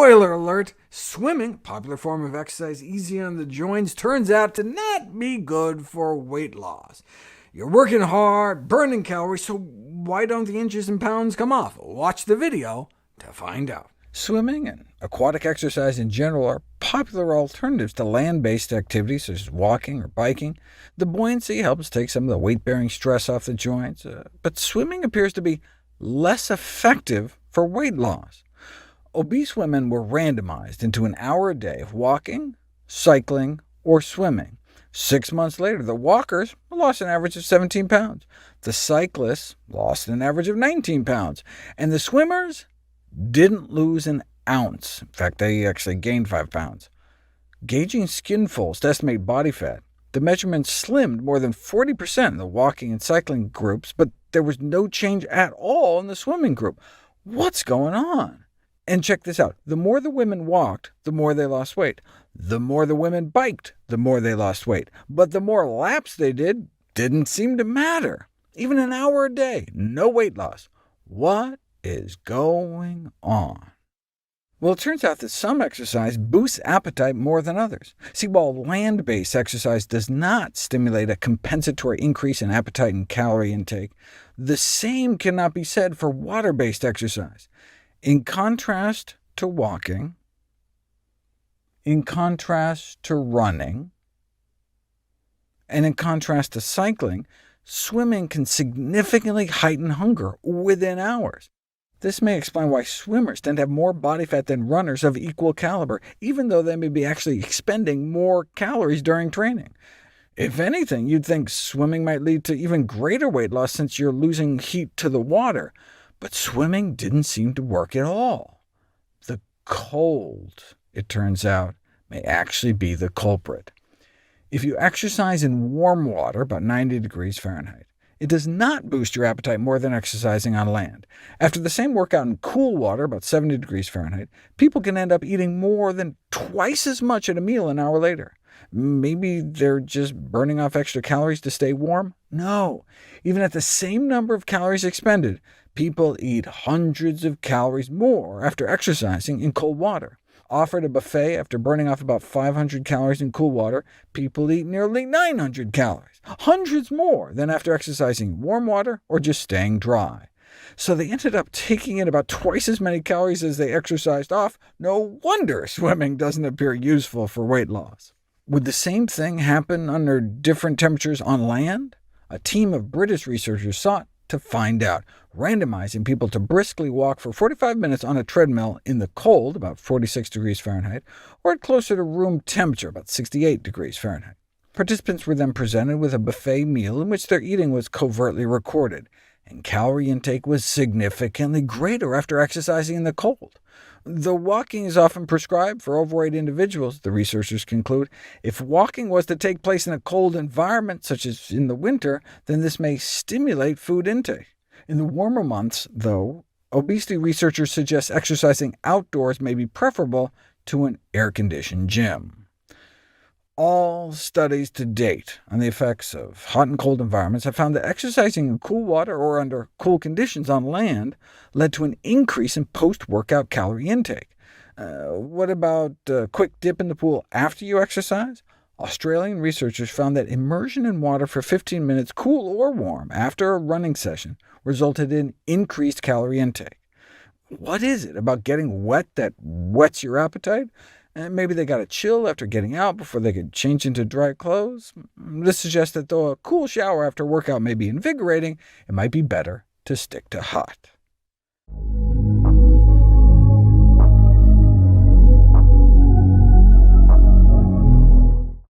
Spoiler alert, swimming, popular form of exercise easy on the joints, turns out to not be good for weight loss. You're working hard, burning calories, so why don't the inches and pounds come off? Watch the video to find out. Swimming and aquatic exercise in general are popular alternatives to land-based activities such as walking or biking. The buoyancy helps take some of the weight-bearing stress off the joints, but swimming appears to be less effective for weight loss. Obese women were randomized into an hour a day of walking, cycling, or swimming. 6 months later, the walkers lost an average of 17 pounds. The cyclists lost an average of 19 pounds. And the swimmers didn't lose an ounce. In fact, they actually gained 5 pounds. Gauging skin folds to estimate body fat, the measurement slimmed more than 40% in the walking and cycling groups, but there was no change at all in the swimming group. What's going on? And check this out. The more the women walked, the more they lost weight. The more the women biked, the more they lost weight. But the more laps they didn't seem to matter. Even an hour a day, no weight loss. What is going on? Well, it turns out that some exercise boosts appetite more than others. See, while land-based exercise does not stimulate a compensatory increase in appetite and calorie intake, the same cannot be said for water-based exercise. In contrast to walking, in contrast to running, and in contrast to cycling, swimming can significantly heighten hunger within hours. This may explain why swimmers tend to have more body fat than runners of equal caliber, even though they may be actually expending more calories during training. If anything, you'd think swimming might lead to even greater weight loss since you're losing heat to the water. But swimming didn't seem to work at all. The cold, it turns out, may actually be the culprit. If you exercise in warm water, about 90 degrees Fahrenheit, it does not boost your appetite more than exercising on land. After the same workout in cool water, about 70 degrees Fahrenheit, people can end up eating more than twice as much at a meal an hour later. Maybe they're just burning off extra calories to stay warm? No. Even at the same number of calories expended, people eat hundreds of calories more after exercising in cold water. Offered a buffet after burning off about 500 calories in cool water, people eat nearly 900 calories, hundreds more than after exercising in warm water or just staying dry. So they ended up taking in about twice as many calories as they exercised off. No wonder swimming doesn't appear useful for weight loss. Would the same thing happen under different temperatures on land? A team of British researchers sought to find out, randomizing people to briskly walk for 45 minutes on a treadmill in the cold, about 46 degrees Fahrenheit, or at closer to room temperature, about 68 degrees Fahrenheit. Participants were then presented with a buffet meal in which their eating was covertly recorded, and calorie intake was significantly greater after exercising in the cold. Though walking is often prescribed for overweight individuals, the researchers conclude, if walking was to take place in a cold environment, such as in the winter, then this may stimulate food intake. In the warmer months, though, obesity researchers suggest exercising outdoors may be preferable to an air-conditioned gym. All studies to date on the effects of hot and cold environments have found that exercising in cool water or under cool conditions on land led to an increase in post-workout calorie intake. What about a quick dip in the pool after you exercise? Australian researchers found that immersion in water for 15 minutes, cool or warm, after a running session resulted in increased calorie intake. What is it about getting wet that whets your appetite? Maybe they got a chill after getting out before they could change into dry clothes. This suggests that though a cool shower after workout may be invigorating, it might be better to stick to hot.